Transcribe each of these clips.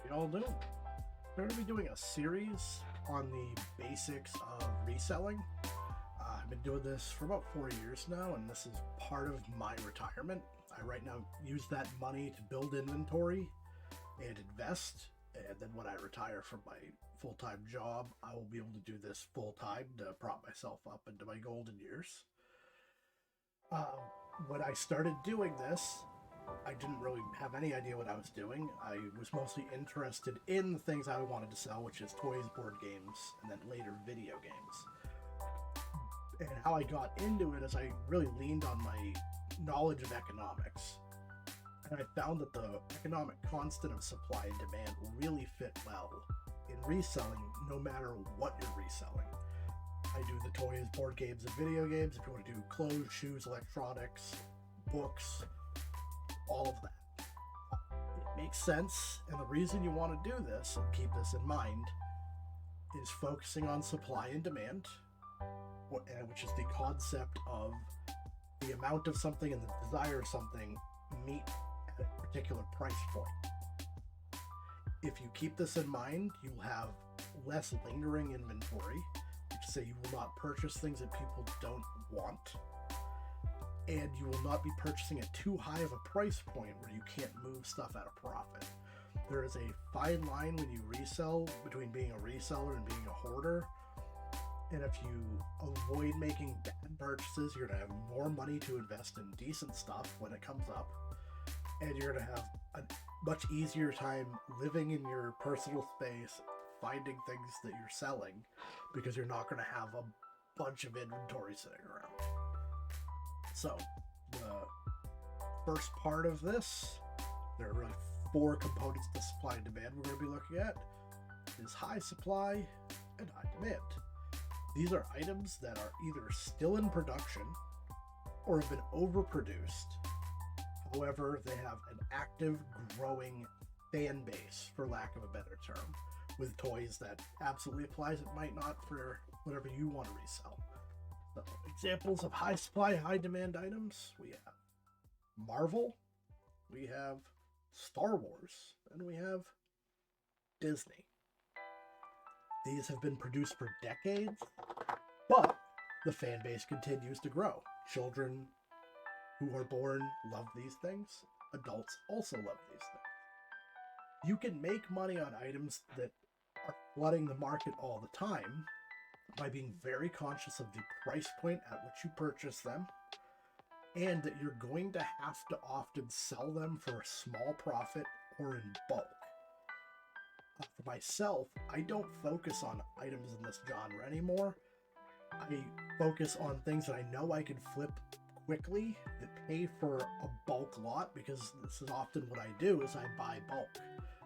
Y'all do. We're going to be doing a series on the basics of reselling. I've been doing this for about 4 years now, and this is part of my retirement. I right now use that money to build inventory and invest, and then when I retire from my full-time job, I will be able to do this full-time to prop myself up into my golden years. When I started doing this, I didn't really have any idea what I was doing. I was mostly interested in the things I wanted to sell, which is toys, board games, and then later video games. And how I got into it is I really leaned on my knowledge of economics. And I found that the economic constant of supply and demand really fit well in reselling, no matter what you're reselling. I do the toys, board games, and video games. If you want to do clothes, shoes, electronics, books, all of that. It makes sense, and the reason you want to do this, and keep this in mind, is focusing on supply and demand, which is the concept of the amount of something and the desire of something meet at a particular price point. If you keep this in mind, you'll have less lingering inventory, which is to say you will not purchase things that people don't want, and you will not be purchasing at too high of a price point where you can't move stuff at a profit. There is a fine line when you resell between being a reseller and being a hoarder, and if you avoid making bad purchases, you're going to have more money to invest in decent stuff when it comes up, and you're going to have a much easier time living in your personal space, finding things that you're selling, because you're not going to have a bunch of inventory sitting around. So, the first part of this, there are really 4 components to supply and demand we're going to be looking at, is high supply and high demand. These are items that are either still in production or have been overproduced. However, they have an active, growing fan base, for lack of a better term, with toys that absolutely applies. It might not for whatever you want to resell. So, examples of high supply, high demand items, we have Marvel, we have Star Wars, and we have Disney. These have been produced for decades, but the fan base continues to grow. Children who are born love these things. Adults also love these things. You can make money on items that are flooding the market all the time by being very conscious of the price point at which you purchase them, and that you're going to have to often sell them for a small profit or in bulk. For myself, I don't focus on items in this genre anymore. I focus on things that I know I can flip quickly that pay for a bulk lot, because this is often what I do is I buy bulk.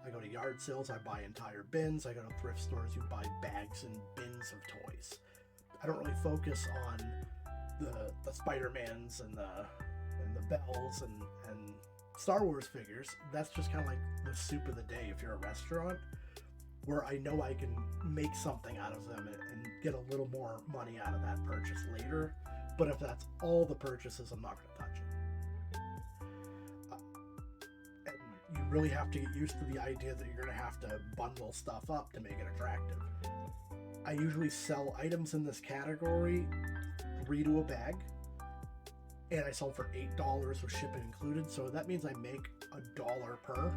I go to yard sales, I buy entire bins. I go to thrift stores, you buy bags and bins of toys. I don't really focus on the Spider-Mans and the Bells and Star Wars figures. That's just kind of like the soup of the day if you're a restaurant, where I know I can make something out of them and get a little more money out of that purchase later. But if that's all the purchases, I'm not going to touch it. You really have to get used to the idea that you're going to have to bundle stuff up to make it attractive. I usually sell items in this category 3 to a bag, and I sell for $8 with shipping included, so that means I make $1 per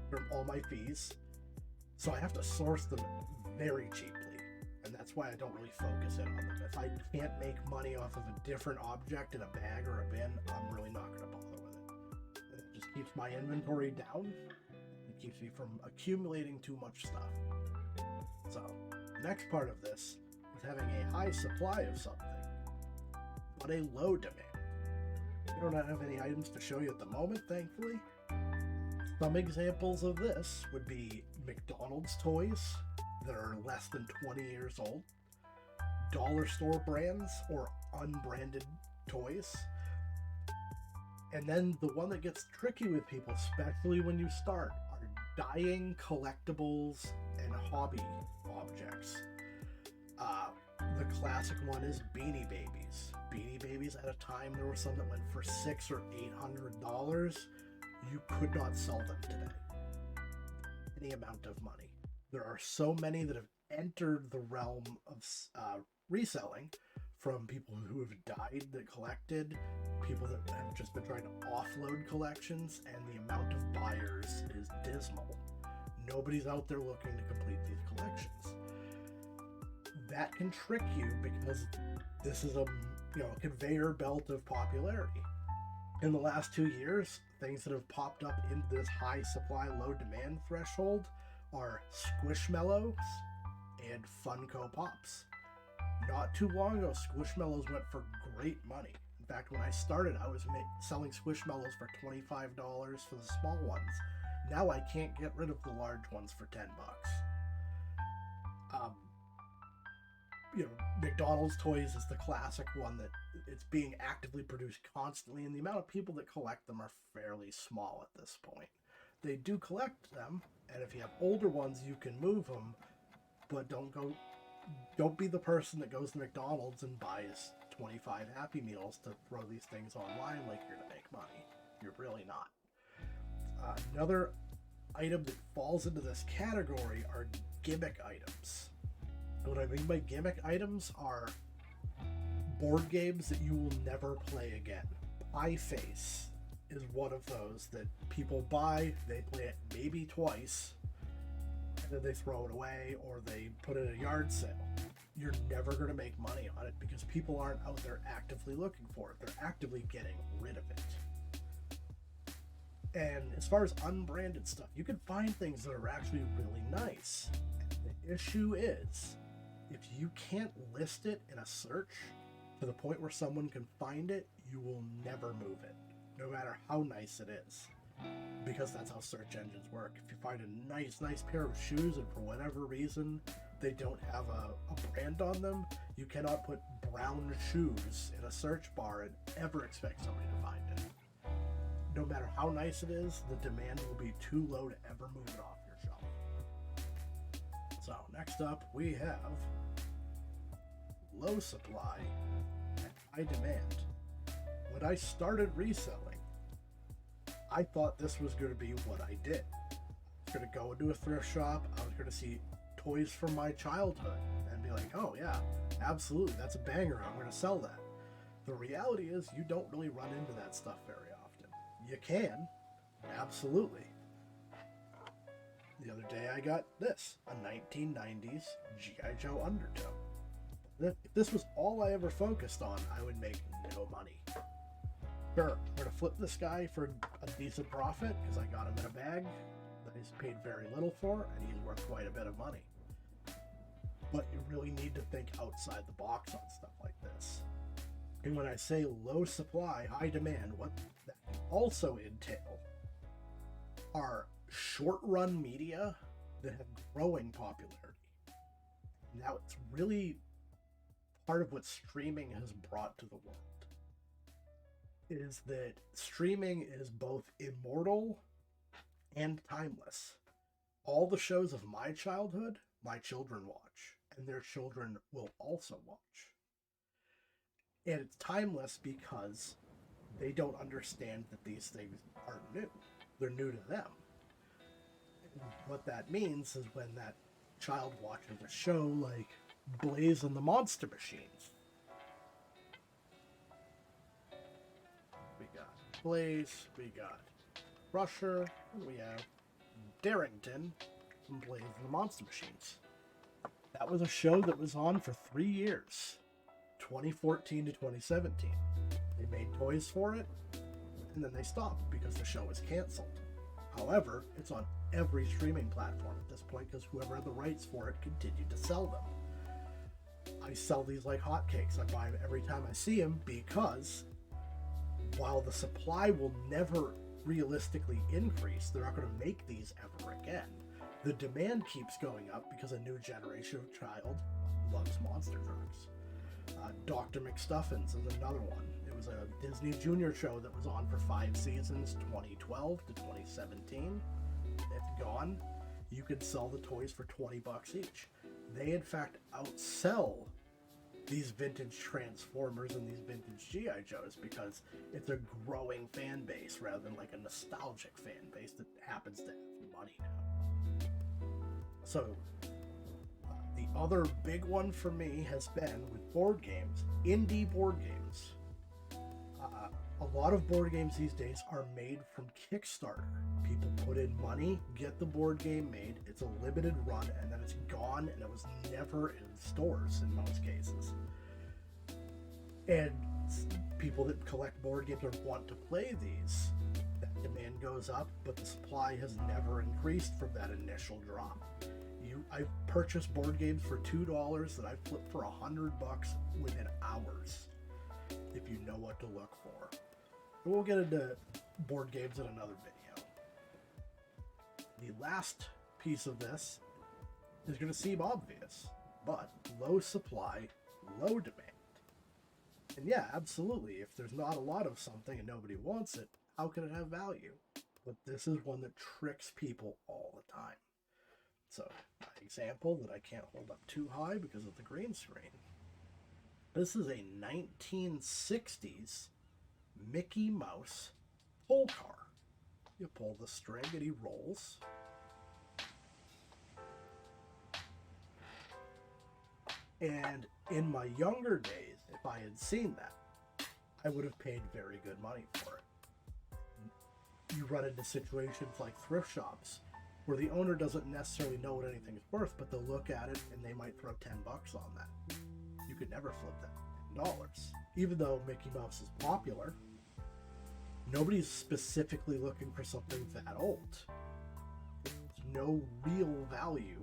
from all my fees. So I have to source them very cheaply, and that's why I don't really focus in on them. If I can't make money off of a different object in a bag or a bin, I'm really not going to bother with it. It just keeps my inventory down. It keeps me from accumulating too much stuff. So, the next part of this is having a high supply of something, but a low demand. We don't have any items to show you at the moment, thankfully. Some examples of this would be McDonald's toys that are less than 20 years old, dollar store brands or unbranded toys, and then the one that gets tricky with people, especially when you start, are dying collectibles and hobby objects. The classic one is Beanie Babies. Beanie Babies, at a time there were some that went for $600 or $800. You could not sell them today. any amount of money. There are so many that have entered the realm of reselling, from people who have died that collected, people that have just been trying to offload collections, and the amount of buyers is dismal. Nobody's out there looking to complete these collections. That can trick you because this is a conveyor belt of popularity. In the last 2 years, things that have popped up into this high supply, low demand threshold are Squishmallows and Funko Pops. Not too long ago, Squishmallows went for great money. In fact, when I started, I was selling Squishmallows for $25 for the small ones. Now I can't get rid of the large ones for $10. McDonald's toys is the classic one that it's being actively produced constantly, and the amount of people that collect them are fairly small at this point. They do collect them, and if you have older ones, you can move them, but don't be the person that goes to McDonald's and buys 25 Happy Meals to throw these things online like you're gonna make money. You're really not. Another item that falls into this category are gimmick items. What I mean by gimmick items are board games that you will never play again. Pie Face is one of those that people buy, they play it maybe twice, and then they throw it away or they put it in a yard sale. You're never going to make money on it because people aren't out there actively looking for it. They're actively getting rid of it. And as far as unbranded stuff, you can find things that are actually really nice. And the issue is, if you can't list it in a search to the point where someone can find it, you will never move it, no matter how nice it is. Because that's how search engines work. If you find a nice pair of shoes and for whatever reason they don't have a brand on them, you cannot put brown shoes in a search bar and ever expect somebody to find it. No matter how nice it is, the demand will be too low to ever move it off your shelf. So next up we have low supply and high demand. When I started reselling, I thought this was going to be what I did. I was going to go into a thrift shop, I was going to see toys from my childhood and be like, oh yeah, absolutely, that's a banger, I'm going to sell that. The reality is you don't really run into that stuff very often. You can, absolutely. The other day I got this, a 1990s G.I. Joe Undertow. If this was all I ever focused on, I would make no money. Sure, I'm going to flip this guy for a decent profit because I got him in a bag that he's paid very little for, and he's worth quite a bit of money. But you really need to think outside the box on stuff like this. And when I say low supply, high demand, what that can also entail are short-run media that have growing popularity. Now, it's really part of what streaming has brought to the world. Is that streaming is both immortal and timeless. All the shows of my childhood, my children watch, and their children will also watch. And it's timeless because they don't understand that these things aren't new. They're new to them. And what that means is when that child watches a show like Blaze and the Monster Machines, Blaze, we got Crusher, and we have Darrington from Blaze and the Monster Machines. That was a show that was on for 3 years, 2014 to 2017. They made toys for it, and then they stopped because the show was canceled. However, it's on every streaming platform at this point because whoever had the rights for it continued to sell them. I sell these like hotcakes. I buy them every time I see them because while the supply will never realistically increase, they're not going to make these ever again. The demand keeps going up because a new generation of child loves monster trucks. Dr. McStuffins is another one. It was a Disney Junior show that was on for 5 seasons, 2012 to 2017. It's gone. You could sell the toys for $20 each. They, in fact, outsell these vintage Transformers and these vintage G.I. Joes because it's a growing fan base rather than like a nostalgic fan base that happens to have money now. So the other big one for me has been with board games, indie board games. A lot of board games these days are made from Kickstarter. People put in money, get the board game made, it's a limited run, and then it's gone, and it was never in stores in most cases. And people that collect board games or want to play these, that demand goes up, but the supply has never increased from that initial drop. I've purchased board games for $2 that I flipped for $100 within hours, if you know what to look for. We'll get into board games in another video. The last piece of this is going to seem obvious, but low supply, low demand. And yeah, absolutely, if there's not a lot of something and nobody wants it, how can it have value? But this is one that tricks people all the time. So, my example that I can't hold up too high because of the green screen. This is a 1960s Mickey Mouse pull car. You pull the string and he rolls. And in my younger days, if I had seen that, I would have paid very good money for it. You run into situations like thrift shops where the owner doesn't necessarily know what anything's worth, but they'll look at it and they might throw $10 on that. You could never flip that $10. Even though Mickey Mouse is popular, nobody's specifically looking for something that old. There's no real value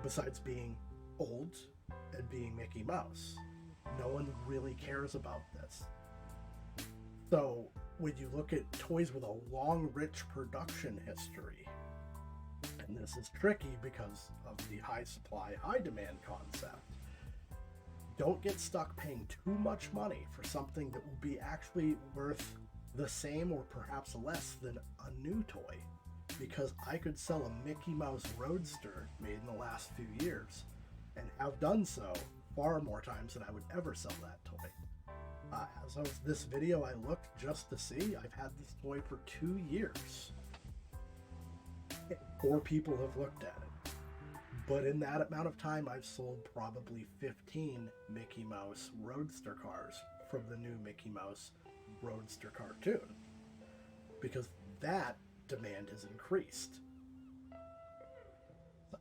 besides being old and being Mickey Mouse. No one really cares about this. So when you look at toys with a long, rich production history, and this is tricky because of the high supply, high demand concept, don't get stuck paying too much money for something that will be actually worth the same or perhaps less than a new toy, because I could sell a Mickey Mouse Roadster made in the last few years and have done so far more times than I would ever sell that toy. As of this video, I looked just to see. I've had this toy for 2 years. 4 people have looked at it. But in that amount of time, I've sold probably 15 Mickey Mouse Roadster cars from the new Mickey Mouse Roadster cartoon, because that demand has increased. So,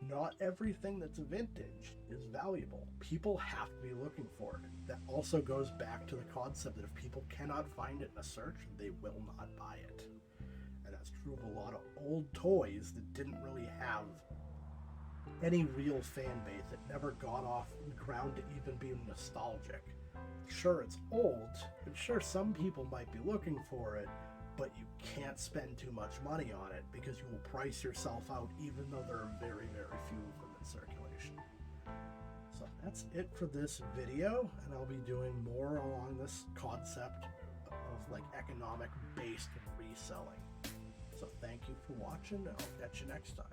not everything that's vintage is valuable. People have to be looking for it. That also goes back to the concept that if people cannot find it in a search, they will not buy it. And that's true of a lot of old toys that didn't really have any real fan base. It never got off the ground to even be nostalgic. Sure, it's old, and sure, some people might be looking for it, but you can't spend too much money on it because you will price yourself out, even though there are very, very few of them in circulation. So that's it for this video, and I'll be doing more along this concept of like economic based reselling. So thank you for watching, and I'll catch you next time.